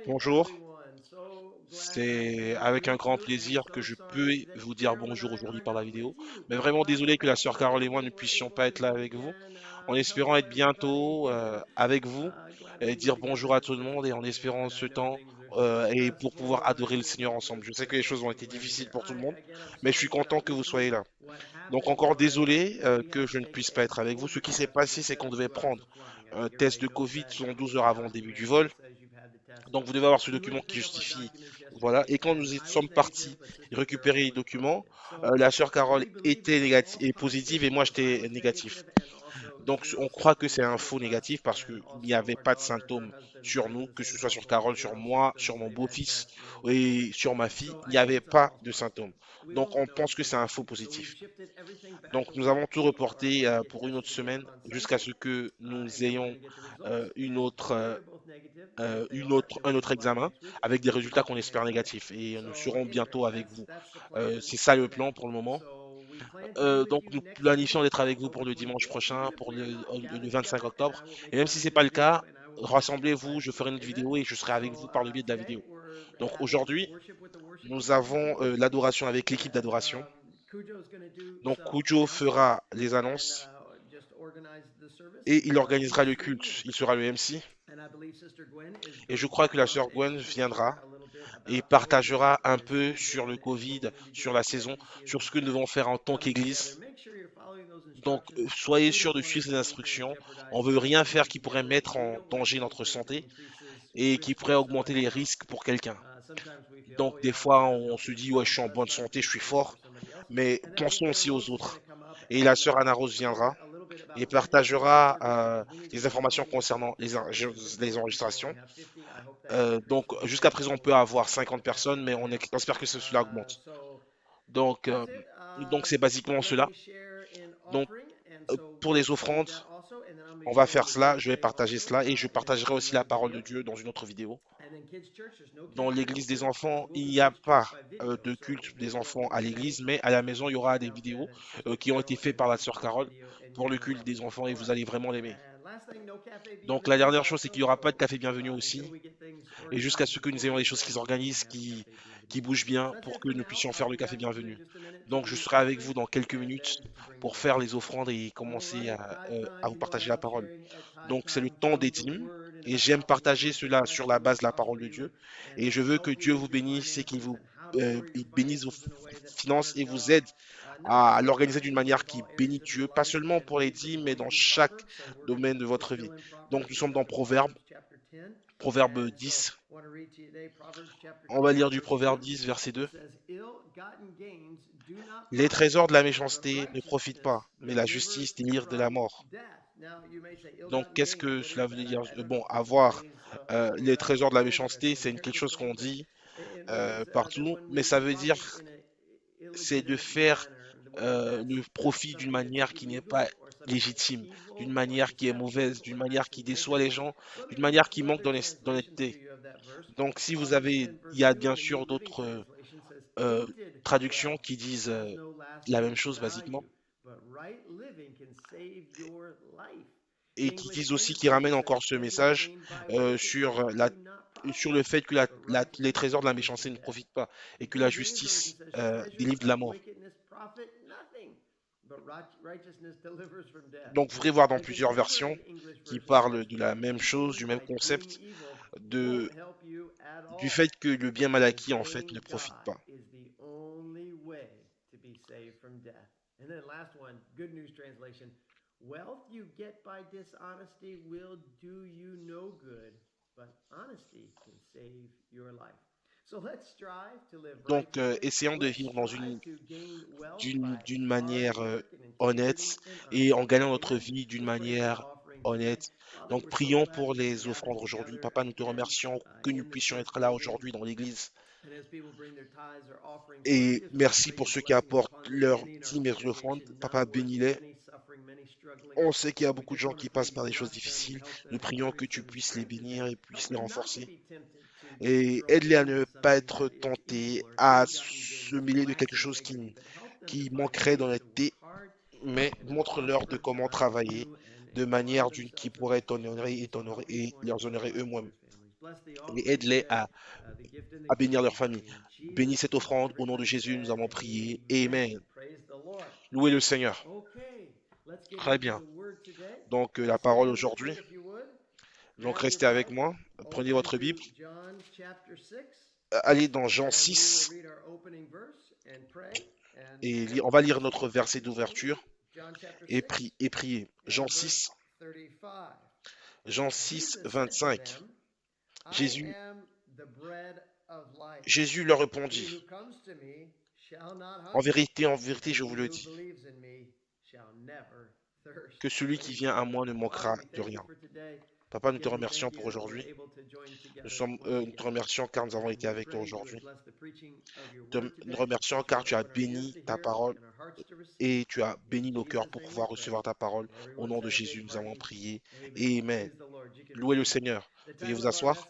Bonjour, c'est avec un grand plaisir que je peux vous dire bonjour aujourd'hui par la vidéo. Mais vraiment désolé que la sœur Carole et moi ne puissions pas être là avec vous, en espérant être bientôt avec vous et dire bonjour à tout le monde et en espérant ce temps et pour pouvoir adorer le Seigneur ensemble. Je sais que les choses ont été difficiles pour tout le monde, mais je suis content que vous soyez là. Donc encore désolé que je ne puisse pas être avec vous. Ce qui s'est passé, c'est qu'on devait prendre un test de Covid selon 12 heures avant le début du vol. Donc vous devez avoir ce document qui justifie, voilà. Et quand nous sommes partis récupérer les documents, la sœur Carole était négative et positive et moi j'étais négatif. Donc on croit que c'est un faux négatif parce qu'il n'y avait pas de symptômes sur nous, que ce soit sur Carole, sur moi, sur mon beau-fils et sur ma fille, il n'y avait pas de symptômes. Donc on pense que c'est un faux positif. Donc nous avons tout reporté pour une autre semaine jusqu'à ce que nous ayons un autre examen avec des résultats qu'on espère négatifs. Et nous serons bientôt avec vous. C'est ça le plan pour le moment. Donc nous planifions d'être avec vous pour le dimanche prochain, pour le 25 octobre. Et même si c'est pas le cas, rassemblez-vous, je ferai une autre vidéo et je serai avec vous par le biais de la vidéo. Donc aujourd'hui, nous avons l'adoration avec l'équipe d'adoration. Donc Kujo fera les annonces et il organisera le culte. Il sera le MC. Et je crois que la sœur Gwen viendra et partagera un peu sur le Covid, sur la saison, sur ce que nous devons faire en tant qu'Église. Donc, soyez sûrs de suivre ces instructions. On ne veut rien faire qui pourrait mettre en danger notre santé et qui pourrait augmenter les risques pour quelqu'un. Donc, des fois, on se dit, ouais, je suis en bonne santé, je suis fort, mais pensons aussi aux autres. Et la sœur Anna Rose viendra et partagera les informations concernant les enregistrations. Donc, jusqu'à présent, on peut avoir 50 personnes, mais on espère que cela augmente. Donc, euh, donc c'est basiquement cela. Donc, pour les offrandes, on va faire cela, je vais partager cela et je partagerai aussi la parole de Dieu dans une autre vidéo. Dans l'église des enfants, il n'y a pas de culte des enfants à l'église, mais à la maison, il y aura des vidéos qui ont été faites par la sœur Carole pour le culte des enfants et vous allez vraiment l'aimer. Donc, la dernière chose, c'est qu'il n'y aura pas de café bienvenu aussi. Et jusqu'à ce que nous ayons des choses qui s'organisent, qui bougent bien pour que nous puissions faire le café bienvenu. Donc je serai avec vous dans quelques minutes pour faire les offrandes et commencer à vous partager la parole. Donc c'est le temps des dîmes et j'aime partager cela sur la base de la parole de Dieu. Et je veux que Dieu vous bénisse et il bénisse vos finances et vous aide à l'organiser d'une manière qui bénit Dieu, pas seulement pour les dîmes, mais dans chaque domaine de votre vie. Donc nous sommes dans Proverbe 10. On va lire du Proverbe 10, verset 2. Les trésors de la méchanceté ne profitent pas, mais la justice délivre de la mort. Donc, qu'est-ce que cela veut dire? Bon, avoir les trésors de la méchanceté, c'est quelque chose qu'on dit partout, mais ça veut dire c'est de faire le profit d'une manière qui n'est pas légitime, d'une manière qui est mauvaise, d'une manière qui déçoit les gens, d'une manière qui manque d'honnêteté. Donc, si vous avez, il y a bien sûr d'autres euh, traductions qui disent la même chose basiquement et qui disent aussi, qui ramènent encore ce message sur le fait que les trésors de la méchanceté ne profitent pas et que la justice délivre de la mort. Donc, vous pourrez voir dans plusieurs versions qui parlent de la même chose, du même concept, de, du fait que le bien mal acquis, en fait, ne profite pas. Donc, essayons de vivre d'une manière honnête et en gagnant notre vie d'une manière honnête. Donc, prions pour les offrandes aujourd'hui. Papa, nous te remercions que nous puissions être là aujourd'hui dans l'église. Et merci pour ceux qui apportent leur dîmes et leurs offrandes. Papa, bénis-les. On sait qu'il y a beaucoup de gens qui passent par des choses difficiles. Nous prions que tu puisses les bénir et puisses les renforcer. Et aide-les à ne pas être tentés, à se mêler de quelque chose qui manquerait d'honnêteté, mais montre-leur de comment travailler de manière qui pourrait t'honorer et leur honorer eux-mêmes. et aide-les à bénir leur famille. Bénis cette offrande au nom de Jésus, nous avons prié. Amen. Louez le Seigneur. Très bien. Donc, la parole aujourd'hui. Donc, restez avec moi. Prenez votre Bible. Allez dans Jean 6 et on va lire notre verset d'ouverture et prier. Jean 6, 25. Jésus, Jésus leur répondit, en vérité, je vous le dis, que celui qui vient à moi ne manquera de rien. Papa, nous te remercions pour aujourd'hui. Nous te remercions car nous avons été avec toi aujourd'hui. Nous remercions car tu as béni ta parole et tu as béni nos cœurs pour pouvoir recevoir ta parole. Au nom de Jésus, nous avons prié. Amen. Louez le Seigneur. Veuillez vous asseoir.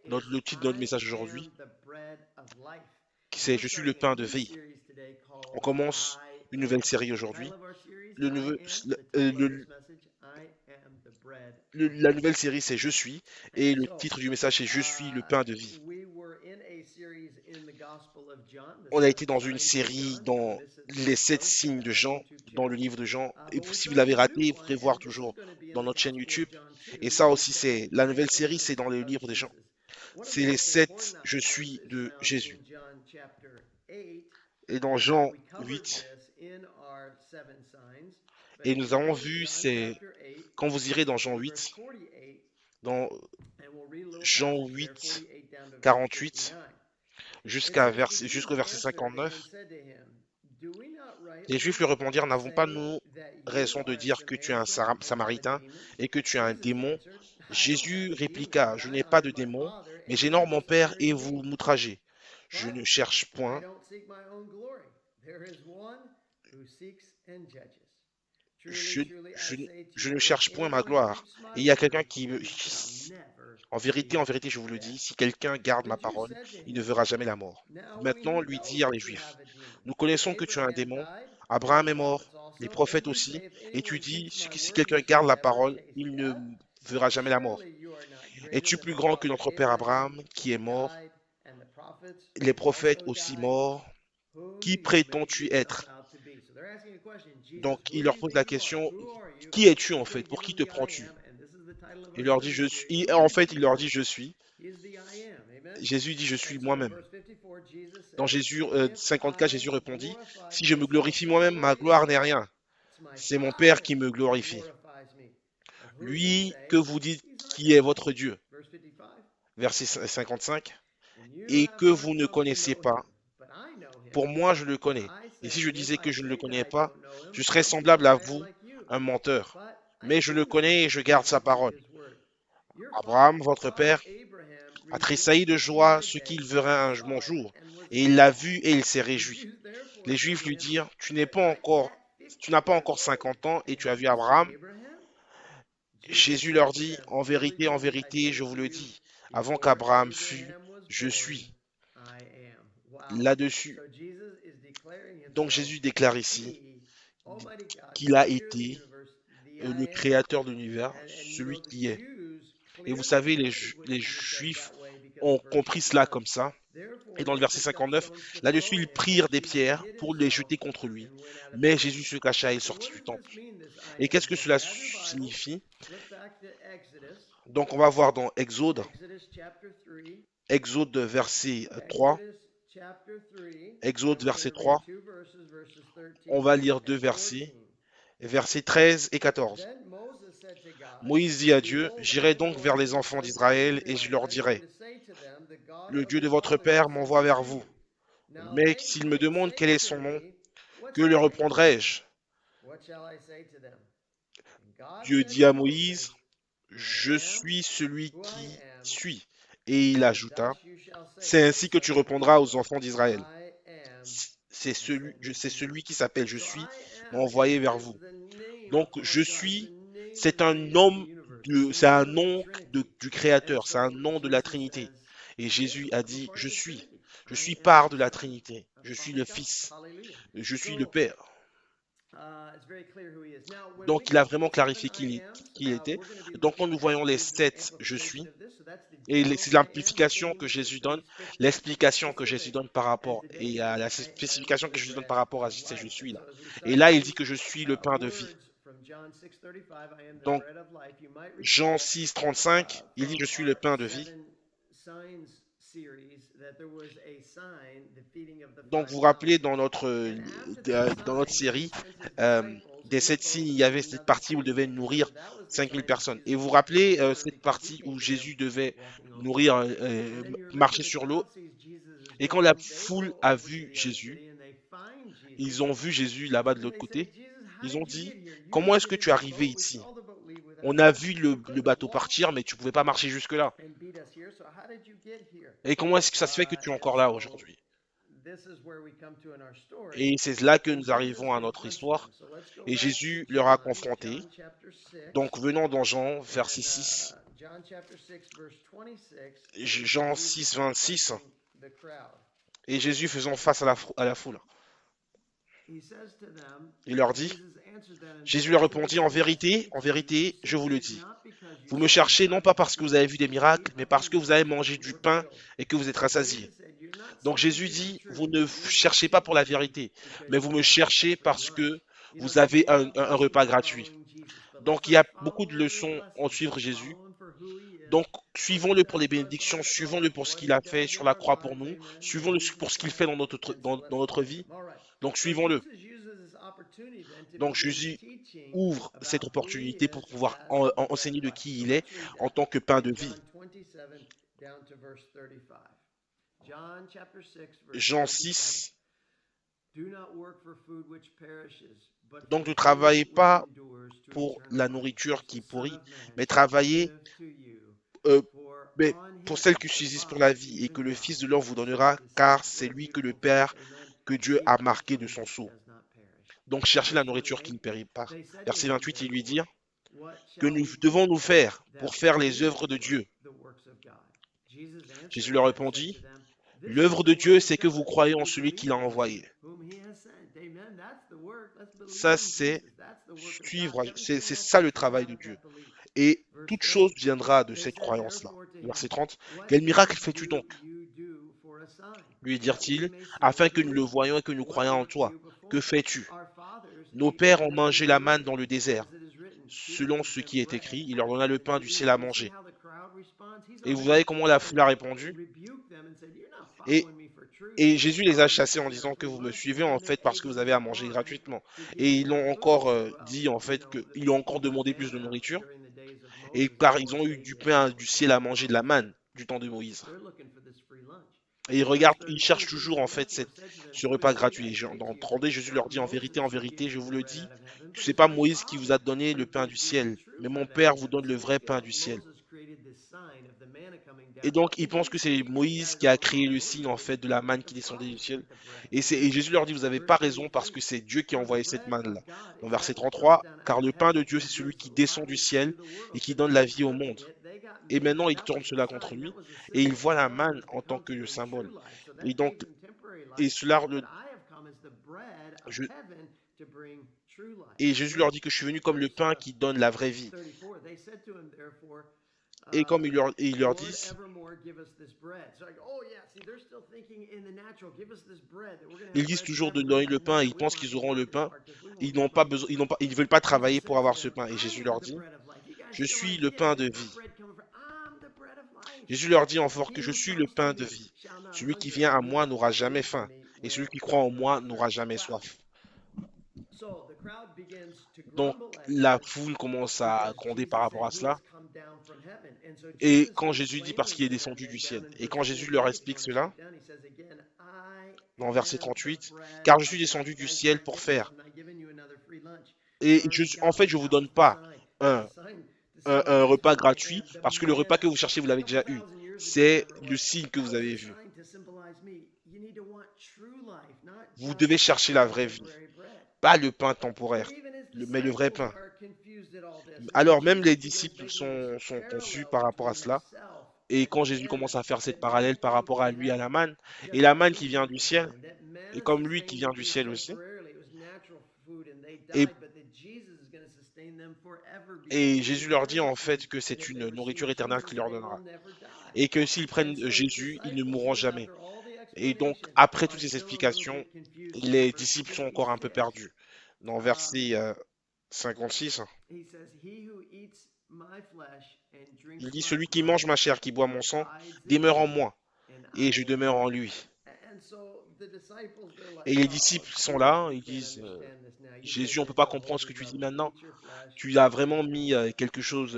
Le titre de notre message aujourd'hui, c'est Je suis le pain de vie. On commence une nouvelle série aujourd'hui. Le nouveau- la nouvelle série, c'est Je suis. Et le titre du message, c'est Je suis le pain de vie. On a été dans une série dans les 7 signes de Jean, dans le livre de Jean. Et si vous l'avez raté, vous pourrez voir toujours dans notre chaîne YouTube. Et ça aussi, c'est la nouvelle série, c'est dans le livre de Jean. C'est les 7 Je suis de Jésus. Et dans Jean 8, et nous avons vu, c'est quand vous irez dans Jean 8, 48, jusqu'au verset 59, les Juifs lui répondirent, n'avons pas nous raison de dire que tu es un Samaritain et que tu es un démon? Jésus répliqua, je n'ai pas de démon, mais j'honore mon Père et vous m'outragez. Je ne cherche point, je, je, je ne cherche point ma gloire. Et il y a quelqu'un en vérité, je vous le dis, si quelqu'un garde ma parole, il ne verra jamais la mort. Maintenant, lui dirent les Juifs, nous connaissons que tu es un démon, Abraham est mort, les prophètes aussi, et tu dis, si quelqu'un garde la parole, il ne verra jamais la mort. Es-tu plus grand que notre père Abraham, qui est mort, les prophètes aussi morts? Qui prétends-tu être? Donc, il leur pose la question, qui es-tu en fait? Pour qui te prends-tu? Il leur dit, je suis. En fait, il leur dit, je suis. Jésus dit, je suis moi-même. Dans Jésus 54, Jésus répondit, si je me glorifie moi-même, ma gloire n'est rien. C'est mon Père qui me glorifie. Lui que vous dites qui est votre Dieu. Verset 55. Et que vous ne connaissez pas. Pour moi, je le connais. Et si je disais que je ne le connais pas, je serais semblable à vous, un menteur. Mais je le connais et je garde sa parole. Abraham, votre père, a tressailli de joie ce qu'il verrait mon jour. Et il l'a vu et il s'est réjoui. Les Juifs lui dirent, tu n'as pas encore 50 ans et tu as vu Abraham? Jésus leur dit, en vérité, je vous le dis, avant qu'Abraham fût, je suis. Là-dessus, donc Jésus déclare ici qu'il a été le créateur de l'univers, celui qui est. Et vous savez, les Juifs ont compris cela comme ça. Et dans le verset 59, là-dessus, ils prirent des pierres pour les jeter contre lui. Mais Jésus se cacha et sortit du temple. Et qu'est-ce que cela signifie? Donc, on va voir dans Exode verset 3. Exode verset 3. On va lire 2 versets, versets 13 et 14. Moïse dit à Dieu, j'irai donc vers les enfants d'Israël et je leur dirai, le Dieu de votre Père m'envoie vers vous. Mais s'ils me demandent quel est son nom, que leur répondrai-je? Dieu dit à Moïse, je suis celui qui suis. Et il ajouta, c'est ainsi que tu répondras aux enfants d'Israël. C'est celui qui s'appelle Je suis, m'a envoyé vers vous. Donc Je suis, c'est un nom c'est un nom du Créateur, c'est un nom de la Trinité. Et Jésus a dit, je suis part de la Trinité, je suis le Fils, je suis le Père. Donc, il a vraiment clarifié qui il était. Donc, quand nous voyons les sept je suis, et c'est l'amplification que Jésus donne, l'explication que Jésus donne par rapport, et à la spécification que Jésus donne par rapport à ces je suis là. Et là, il dit que je suis le pain de vie. Donc, Jean 6, 35, il dit je suis le pain de vie. Donc, vous vous rappelez, dans notre série, des sept signes, il y avait cette partie où il devait nourrir 5000 personnes. Et vous vous rappelez cette partie où Jésus devait nourrir, marcher sur l'eau. Et quand la foule a vu Jésus, ils ont vu Jésus là-bas de l'autre côté. Ils ont dit, comment est-ce que tu es arrivé ici? On a vu le bateau partir, mais tu pouvais pas marcher jusque-là. Et comment est-ce que ça se fait que tu es encore là aujourd'hui? Et c'est là que nous arrivons à notre histoire. Et Jésus leur a confronté. Donc, venons dans Jean, verset 6, Jean 6, 26, et Jésus faisant face à la foule. Il leur dit, Jésus leur répondit, en vérité, je vous le dis. Vous me cherchez non pas parce que vous avez vu des miracles, mais parce que vous avez mangé du pain et que vous êtes rassasiés. Donc Jésus dit, vous ne cherchez pas pour la vérité, mais vous me cherchez parce que vous avez un repas gratuit. Donc il y a beaucoup de leçons en suivre Jésus. Donc suivons-le pour les bénédictions, suivons-le pour ce qu'il a fait sur la croix pour nous, suivons-le pour ce qu'il fait dans notre vie. Donc suivons-le. Donc Jésus ouvre cette opportunité pour pouvoir enseigner de qui il est en tant que pain de vie. Jean 6. Donc ne travaillez pas pour la nourriture qui pourrit, mais travaillez euh, mais pour celle qui subsiste pour la vie et que le Fils de l'homme vous donnera, car c'est lui que le Père, que Dieu a marqué de son sceau. Donc cherchez la nourriture qui ne périt pas. Verset 28, il lui dit que nous devons nous faire pour faire les œuvres de Dieu. Jésus leur répondit, l'œuvre de Dieu, c'est que vous croyez en celui qui l'a envoyé. Ça, c'est suivre, c'est ça le travail de Dieu. Et toute chose viendra de cette croyance-là. Verset 30. Quel miracle fais-tu donc? Lui dirent-ils, afin que nous le voyions et que nous croyions en toi. Que fais-tu? Nos pères ont mangé la manne dans le désert. Selon ce qui est écrit, il leur donna le pain du ciel à manger. Et vous voyez comment la foule a répondu? Et Et Jésus les a chassés en disant que vous me suivez en fait parce que vous avez à manger gratuitement. Et ils l'ont encore dit en fait qu'ils ont encore demandé plus de nourriture. Et car ils ont eu du pain du ciel à manger, de la manne du temps de Moïse. Et ils regardent, ils cherchent toujours en fait ce repas gratuit. Et dans 32, Jésus leur dit en vérité, je vous le dis, ce n'est pas Moïse qui vous a donné le pain du ciel, mais mon Père vous donne le vrai pain du ciel. Et donc, ils pensent que c'est Moïse qui a créé le signe, en fait, de la manne qui descendait du ciel. Et Jésus leur dit, vous n'avez pas raison parce que c'est Dieu qui a envoyé cette manne-là. Dans verset 33, car le pain de Dieu, c'est celui qui descend du ciel et qui donne la vie au monde. Et maintenant, ils tournent cela contre lui et ils voient la manne en tant que le symbole. Et donc, et cela, je- et Jésus leur dit que je suis venu comme le pain qui donne la vraie vie. Et comme ils leur disent, ils disent toujours de donner le pain et ils pensent qu'ils auront le pain. Ils n'ont pas besoin, ils veulent pas travailler pour avoir ce pain. Et Jésus leur dit, je suis le pain de vie. Jésus leur dit encore que je suis le pain de vie. Celui qui vient à moi n'aura jamais faim. Et celui qui croit en moi n'aura jamais soif. Donc la foule commence à gronder par rapport à cela. Et quand Jésus dit parce qu'il est descendu du ciel. Et quand Jésus leur explique cela, dans verset 38, car je suis descendu du ciel pour faire. Et en fait, je ne vous donne pas un, un repas gratuit, parce que le repas que vous cherchez, vous l'avez déjà eu. C'est le signe que vous avez vu. Vous devez chercher la vraie vie, pas le pain temporaire, mais le vrai pain. Alors même les disciples sont confus par rapport à cela. Et quand Jésus commence à faire cette parallèle par rapport à lui, à la manne, et la manne qui vient du ciel, et comme lui qui vient du ciel aussi, Et, et Jésus leur dit en fait que c'est une nourriture éternelle qu'il leur donnera. Et que s'ils prennent Jésus, ils ne mourront jamais. Et donc, après toutes ces explications, les disciples sont encore un peu perdus. Dans verset 56, il dit, celui qui mange ma chair, qui boit mon sang, demeure en moi, et je demeure en lui. Et les disciples sont là, ils disent, Jésus, on ne peut pas comprendre ce que tu dis maintenant. Tu as vraiment mis quelque chose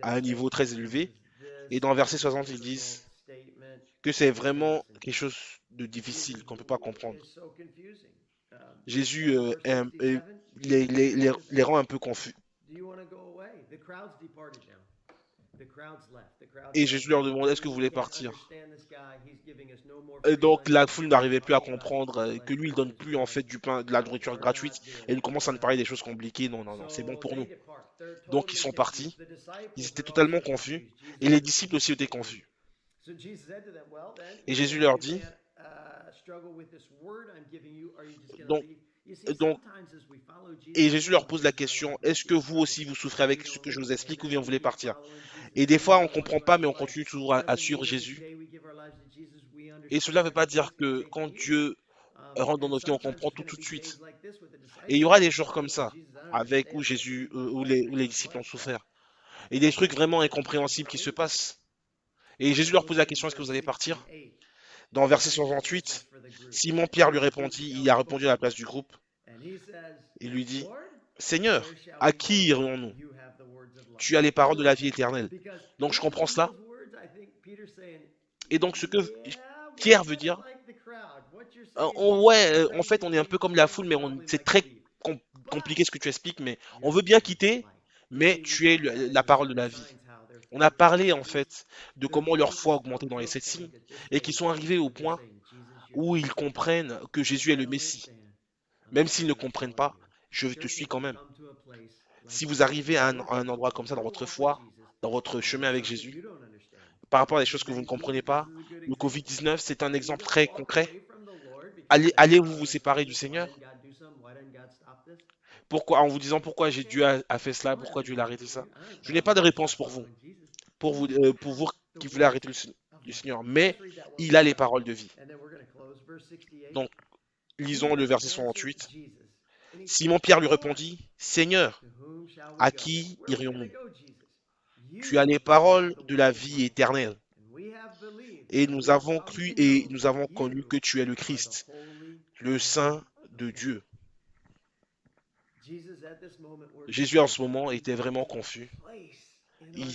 à un niveau très élevé. Et dans verset 60, ils disent que c'est vraiment quelque chose de difficile qu'on ne peut pas comprendre. Jésus les rend un peu confus. Et Jésus leur demande, est-ce que vous voulez partir? Et donc la foule n'arrivait plus à comprendre que lui, il donne plus en fait du pain, de la nourriture gratuite, et il commence à nous parler des choses compliquées. Non, non, non, c'est bon pour nous. Donc ils sont partis, ils étaient totalement confus, et les disciples aussi étaient confus. Et Jésus leur dit, donc, donc, et Jésus leur pose la question, est-ce que vous aussi vous souffrez avec ce que je vous explique ou bien vous voulez partir? Et des fois on comprend pas, mais on continue toujours à suivre Jésus. Et cela ne veut pas dire que quand Dieu rentre dans nos vies, on comprend tout de suite. Et il y aura des jours comme ça, avec où Jésus, où les disciples ont souffert. Et des trucs vraiment incompréhensibles qui se passent. Et Jésus leur pose la question, est-ce que vous allez partir? Dans verset 68, Simon-Pierre lui répondit, il a répondu à la place du groupe, il lui dit, Seigneur, à qui irions-nous? Tu as les paroles de la vie éternelle. Donc je comprends cela. Et donc ce que Pierre veut dire, ouais, en fait on est un peu comme la foule, mais c'est très com- compliqué ce que tu expliques, mais on veut bien quitter, mais tu es la parole de la vie. On a parlé en fait de comment leur foi a augmenté dans les sept signes et qu'ils sont arrivés au point où ils comprennent que Jésus est le Messie. Même s'ils ne comprennent pas, je te suis quand même. Si vous arrivez à un endroit comme ça dans votre foi, dans votre chemin avec Jésus, par rapport à des choses que vous ne comprenez pas, le Covid-19, c'est un exemple très concret. Allez-vous vous séparer du Seigneur? Pourquoi, en vous disant pourquoi Dieu a fait cela, pourquoi Dieu l'a arrêté ça? Je n'ai pas de réponse pour vous qui voulez arrêter le Seigneur, mais il a les paroles de vie. Donc, lisons le verset 68. Simon-Pierre lui répondit, Seigneur, à qui irions-nous? Tu as les paroles de la vie éternelle. Et nous avons cru et nous avons connu que tu es le Christ, le Saint de Dieu. Jésus en ce moment était vraiment confus. Il-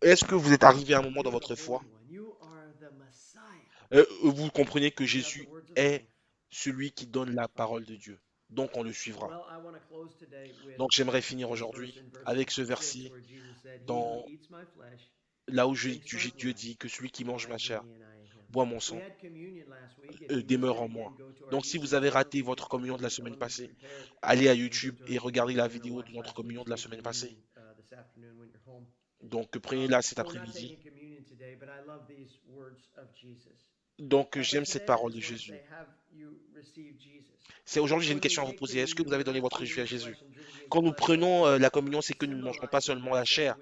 Est-ce que vous êtes arrivé à un moment dans votre foi? Vous comprenez que Jésus est celui qui donne la parole de Dieu. Donc on le suivra. Donc j'aimerais finir aujourd'hui avec ce verset dans là où Dieu dit que celui qui mange ma chair, boit mon sang, demeure en moi. Donc si vous avez raté votre communion de la semaine passée, allez à YouTube et regardez la vidéo de notre communion de la semaine passée. Donc prenez-la cet après-midi. Donc j'aime cette parole de Jésus. C'est aujourd'hui j'ai une question à vous poser. Est-ce que vous avez donné votre vie à Jésus? Quand nous prenons la communion, c'est que nous ne mangeons pas seulement la chair,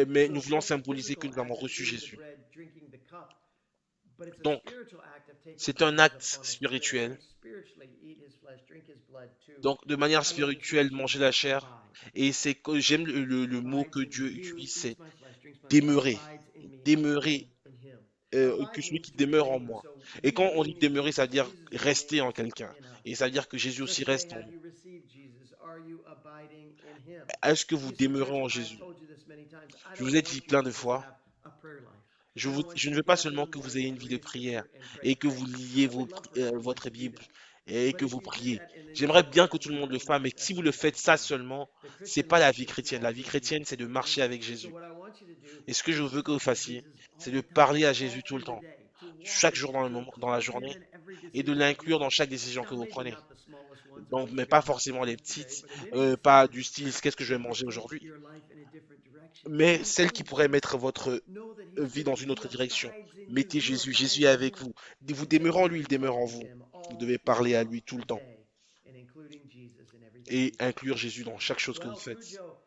mais nous voulons symboliser que nous avons reçu Jésus. Donc, c'est un acte spirituel. Donc, de manière spirituelle, manger la chair. Et c'est que j'aime le mot que Dieu utilise, c'est demeurer. Demeurer, que celui qui demeure en moi. Et quand on dit demeurer, ça veut dire rester en quelqu'un. Et ça veut dire que Jésus aussi reste en nous. Est-ce que vous demeurez en Jésus? Je vous ai dit plein de fois, je ne veux pas seulement que vous ayez une vie de prière et que vous lisiez votre Bible et que vous priez. J'aimerais bien que tout le monde le fasse, mais si vous le faites ça seulement, c'est pas la vie chrétienne. La vie chrétienne, c'est de marcher avec Jésus. Et ce que je veux que vous fassiez, c'est de parler à Jésus tout le temps, chaque jour dans la journée, et de l'inclure dans chaque décision que vous prenez. Donc, mais pas forcément les petites, pas du style, qu'est-ce que je vais manger aujourd'hui, mais celles qui pourraient mettre votre vie dans une autre direction. Mettez Jésus, Jésus est avec vous. Vous demeurez en lui, il demeure en vous. Vous devez parler à lui tout le temps. et inclure Jésus dans chaque chose que vous Well, faites. Cujo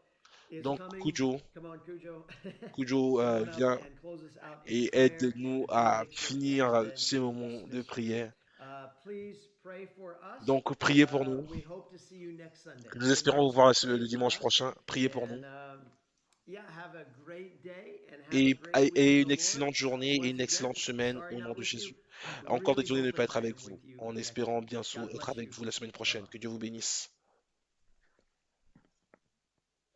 is Donc, coming. Cujo, Come on, Cujo. Cujo, Come on up viens and close us out in et prayer aide-nous and à benediction, and finir then ces we'll moments de dismiss you. prière. Please pray for us. Donc, priez pour nous. We hope to see you next Sunday. Nous espérons Amen. vous So voir pray le for dimanche us, prochain. Priez pour nous. and yeah, have a great day and have a Et, great week in et the une Lord. excellente journée et Once une again, excellente semaine sorry au nom not de with you. Jésus. We're Encore really désolé de ne pas hoping être kind avec of vous, with you en next espérant week. bien sûr God être bless avec you. vous la semaine Bye prochaine. bye. Que Dieu vous bénisse.